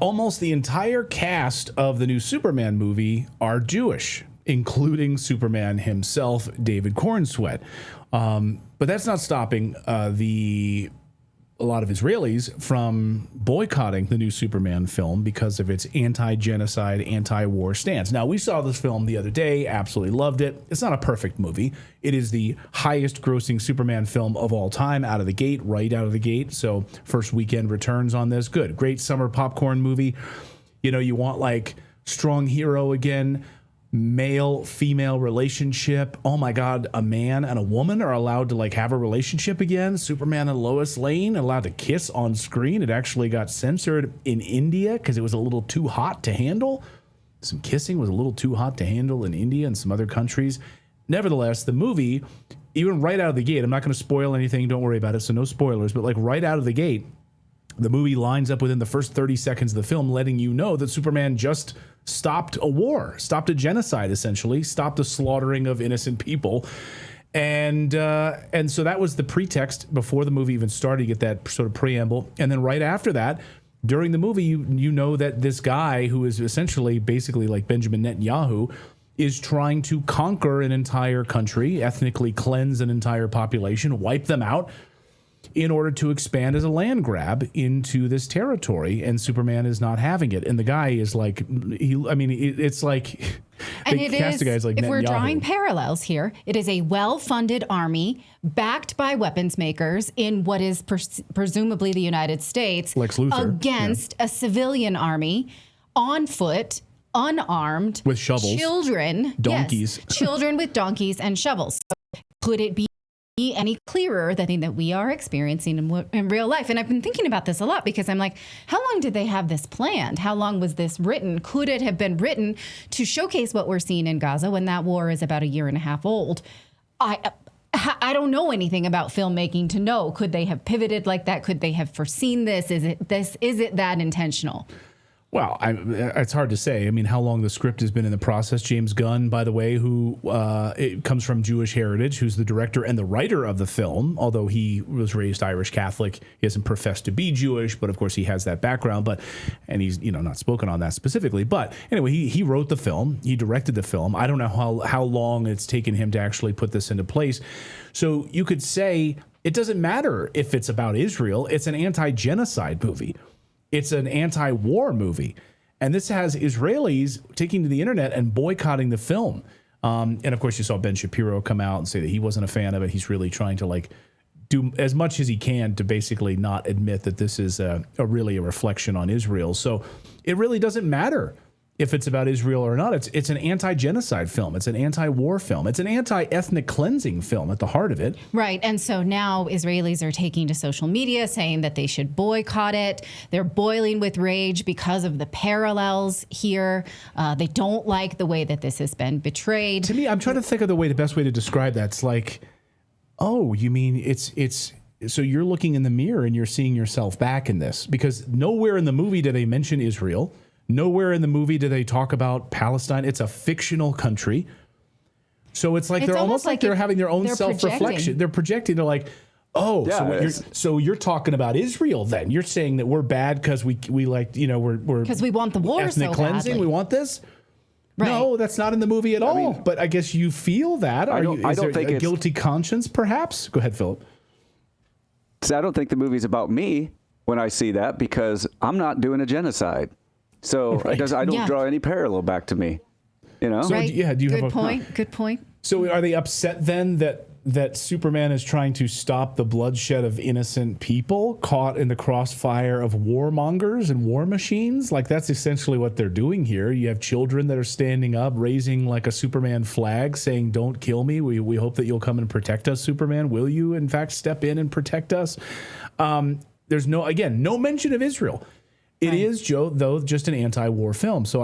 Almost the entire cast of the new Superman movie are Jewish, including Superman himself, David Cornsweet. But that's not stopping a lot of Israelis from boycotting the new Superman film because of its anti-genocide, anti-war stance. Now, we saw this film the other day, absolutely loved it. It's not a perfect movie. It is the highest grossing Superman film of all time out of the gate, right out of the gate. So first weekend returns on this. Good. Great summer popcorn movie. You know, you want like strong hero again, male-female relationship. Oh my God, a man and a woman are allowed to like have a relationship again. Superman and Lois Lane allowed to kiss on screen. It actually got censored in India because it was a little too hot to handle. Some kissing was a little too hot to handle in India and some other countries. Nevertheless, the movie, even right out of the gate, I'm not going to spoil anything, don't worry about it, so no spoilers, but like right out of the gate, the movie lines up within the first 30 seconds of the film letting you know that Superman just stopped a war, stopped a genocide, essentially, stopped the slaughtering of innocent people. And so that was the pretext before the movie even started. You get that sort of preamble. And then right after that, during the movie, you know that this guy who is essentially basically like Benjamin Netanyahu is trying to conquer an entire country, ethnically cleanse an entire population, wipe them out, in order to expand as a land grab into this territory, and Superman is not having it. And the guy is like, it's like, and it is, like, if we're drawing parallels here, it is a well-funded army backed by weapons makers in what is presumably the United States Lex Luthor, against a civilian army on foot, unarmed, with shovels, children, donkeys, children with donkeys and shovels. So could it be any clearer than that we are experiencing in real life? And I've been thinking about this a lot because I'm like, how long did they have this planned? How long was this written? Could it have been written to showcase what we're seeing in Gaza when that war is about a year and a half old? I don't know anything about filmmaking to know. Could they have pivoted like that? Could they have foreseen this? Is it that intentional? Well, it's hard to say. I mean, how long the script has been in the process. James Gunn, by the way, who it comes from Jewish heritage, who's the director and the writer of the film, although he was raised Irish Catholic. He doesn't profess to be Jewish, but of course he has that background. And he's not spoken on that specifically. But anyway, he wrote the film. He directed the film. I don't know how long it's taken him to actually put this into place. So you could say it doesn't matter if it's about Israel. It's an anti-genocide movie. It's an anti-war movie. And this has Israelis taking to the internet and boycotting the film. And of course, you saw Ben Shapiro come out and say that he wasn't a fan of it. He's really trying to like do as much as he can to basically not admit that this is really a reflection on Israel. So it really doesn't matter if it's about Israel or not. It's an anti-genocide film. It's an anti-war film. It's an anti-ethnic cleansing film at the heart of it. Right. And so now Israelis are taking to social media saying that they should boycott it. They're boiling with rage because of the parallels here. They don't like the way that this has been betrayed. To me, I'm trying to think of the best way to describe that. It's like, oh, you mean it's so you're looking in the mirror and you're seeing yourself back in this, because nowhere in the movie do they mention Israel. Nowhere in the movie do they talk about Palestine. It's a fictional country. So it's like they're almost like they're having their own self-reflection. They're projecting. They're like, oh, yeah, so you're talking about Israel then. You're saying that we're bad because we like, we're because we want the war ethnic so cleansing. Badly. We want this. Right. No, that's not in the movie at all. But I guess you feel that. Is there a guilty conscience, perhaps? Go ahead, Philip. I don't think the movie's about me when I see that, because I'm not doing a genocide. So I don't draw any parallel back to me, So right. Do you have a point? Good point. So are they upset then that Superman is trying to stop the bloodshed of innocent people caught in the crossfire of warmongers and war machines? Like, that's essentially what they're doing here. You have children that are standing up, raising like a Superman flag, saying, "Don't kill me. We hope that you'll come and protect us, Superman. Will you, in fact, step in and protect us?" There's no mention of Israel. It is, Joe, though, just an anti-war film. So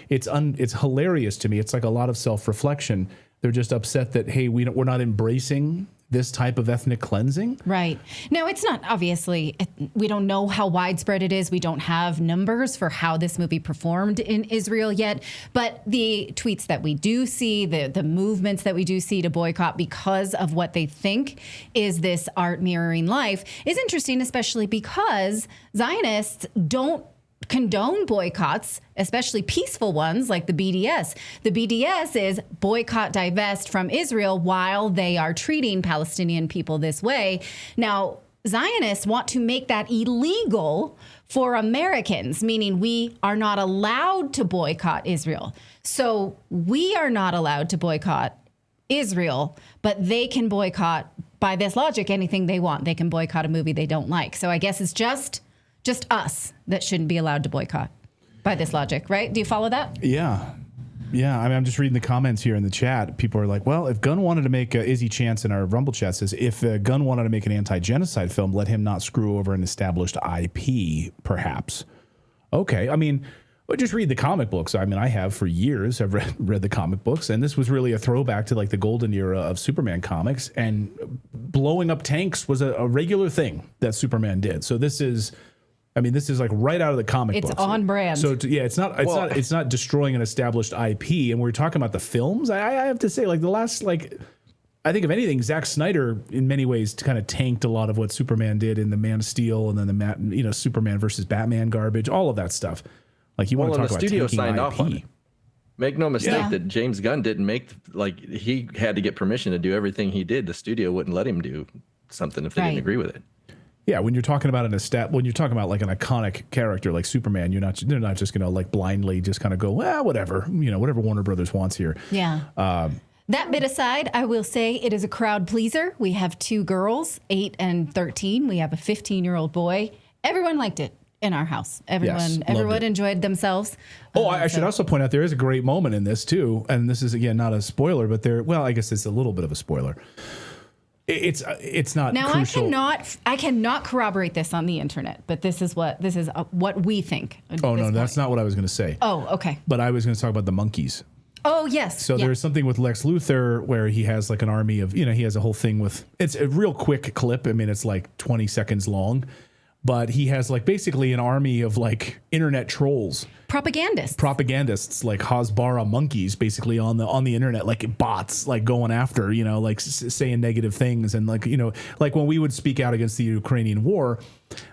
it's hilarious to me. It's like a lot of self-reflection. They're just upset that, hey, we're not embracing this type of ethnic cleansing. Right. No, it's not, obviously. We don't know how widespread it is. We don't have numbers for how this movie performed in Israel yet. But the tweets that we do see, the movements that we do see to boycott because of what they think is this art mirroring life is interesting, especially because Zionists don't condone boycotts, especially peaceful ones like the BDS. The BDS is boycott, divest from Israel while they are treating Palestinian people this way. Now, Zionists want to make that illegal for Americans, meaning we are not allowed to boycott Israel. So we are not allowed to boycott Israel, but they can boycott, by this logic, anything they want. They can boycott a movie they don't like. So I guess it's just us that shouldn't be allowed to boycott by this logic, right? Do you follow that? Yeah. Yeah. I mean, I'm just reading the comments here in the chat. People are like, well, if Gunn wanted to make Izzy Chance in our Rumble chat says, if Gunn wanted to make an anti-genocide film, let him not screw over an established IP, perhaps. Okay. I mean, just read the comic books. I mean, I have for years. I've read the comic books, and this was really a throwback to like the golden era of Superman comics, and blowing up tanks was a regular thing that Superman did. So this is, I mean, this is like right out of the comic books. It's on brand. So yeah, it's not destroying an established IP. And we're talking about the films. I have to say, like the last, like, I think if anything, Zack Snyder in many ways kind of tanked a lot of what Superman did in the Man of Steel and then the Superman versus Batman garbage, all of that stuff. Like you want to talk about studio tanking signed IP. off on it. Make no mistake that James Gunn didn't make, like, he had to get permission to do everything he did. The studio wouldn't let him do something if they didn't agree with it. Yeah, when you're talking about when you're talking about like an iconic character like Superman, they're not just gonna like blindly just kind of go, well, whatever, whatever Warner Brothers wants here. Yeah. That bit aside, I will say it is a crowd pleaser. We have 2 girls, 8 and 13. We have a 15-year-old boy. Everyone liked it in our house. Everyone enjoyed themselves. Oh, I should also point out there is a great moment in this too, and this is again not a spoiler, but I guess it's a little bit of a spoiler. It's not now crucial. I cannot corroborate this on the internet, but this is what we think. Oh no, that's not what I was going to say. Oh, okay. But I was going to talk about the monkeys. Oh yes. So there's something with Lex Luthor where he has like an army of, he has a whole thing with, it's a real quick clip. I mean, it's like 20 seconds long, but he has like basically an army of like internet trolls. Propagandists like Hasbara monkeys basically on the internet, like bots, like going after, like saying negative things. And like, like when we would speak out against the Ukrainian war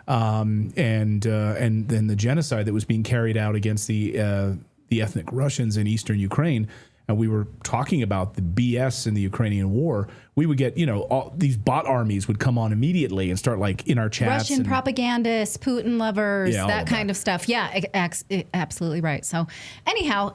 and then the genocide that was being carried out against the ethnic Russians in Eastern Ukraine, and we were talking about the BS in the Ukrainian war, we would get, all these bot armies would come on immediately and start like in our chats. Russian propagandists, Putin lovers, that kind of stuff. Yeah, absolutely right. So anyhow,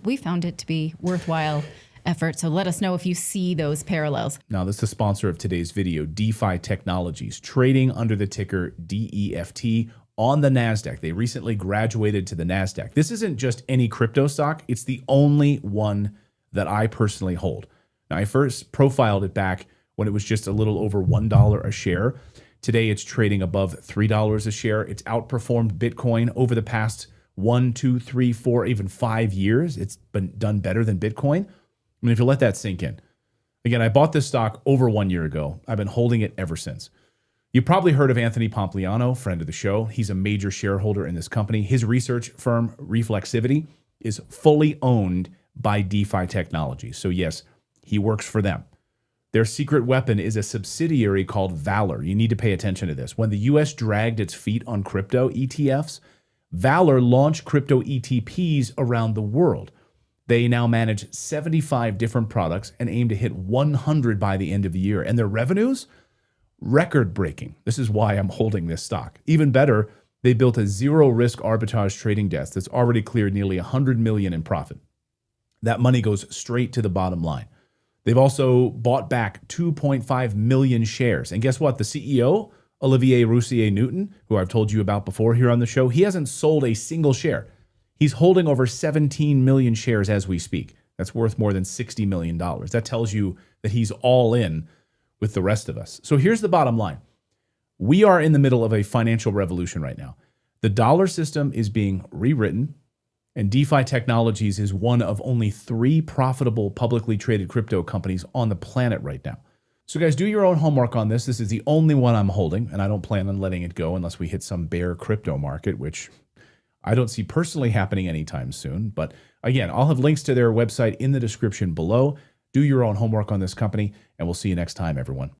we found it to be worthwhile effort. So let us know if you see those parallels. Now, this is the sponsor of today's video, DeFi Technologies, trading under the ticker DEFT on the NASDAQ. They recently graduated to the NASDAQ. This isn't just any crypto stock. It's the only one that I personally hold. Now, I first profiled it back when it was just a little over $1 a share. Today, it's trading above $3 a share. It's outperformed Bitcoin over the past 1, 2, 3, 4, even 5 years. It's been done better than Bitcoin. I mean, if you let that sink in. Again, I bought this stock over 1 year ago. I've been holding it ever since. You probably heard of Anthony Pompliano, friend of the show. He's a major shareholder in this company. His research firm, Reflexivity, is fully owned by DeFi Technologies. So yes, he works for them. Their secret weapon is a subsidiary called Valor. You need to pay attention to this. When the US dragged its feet on crypto ETFs, Valor launched crypto ETPs around the world. They now manage 75 different products and aim to hit 100 by the end of the year. And their revenues? Record-breaking. This is why I'm holding this stock. Even better, they built a zero-risk arbitrage trading desk that's already cleared nearly $100 million in profit. That money goes straight to the bottom line. They've also bought back 2.5 million shares. And guess what? The CEO, Olivier Roussier-Newton, who I've told you about before here on the show, he hasn't sold a single share. He's holding over 17 million shares as we speak. That's worth more than $60 million. That tells you that he's all in with the rest of us. So here's the bottom line. We are in the middle of a financial revolution right now. The dollar system is being rewritten, and DeFi Technologies is one of only 3 profitable publicly traded crypto companies on the planet right now. So guys, do your own homework on this. This is the only one I'm holding, and I don't plan on letting it go unless we hit some bear crypto market, which I don't see personally happening anytime soon. But again, I'll have links to their website in the description below. Do your own homework on this company, and we'll see you next time, everyone.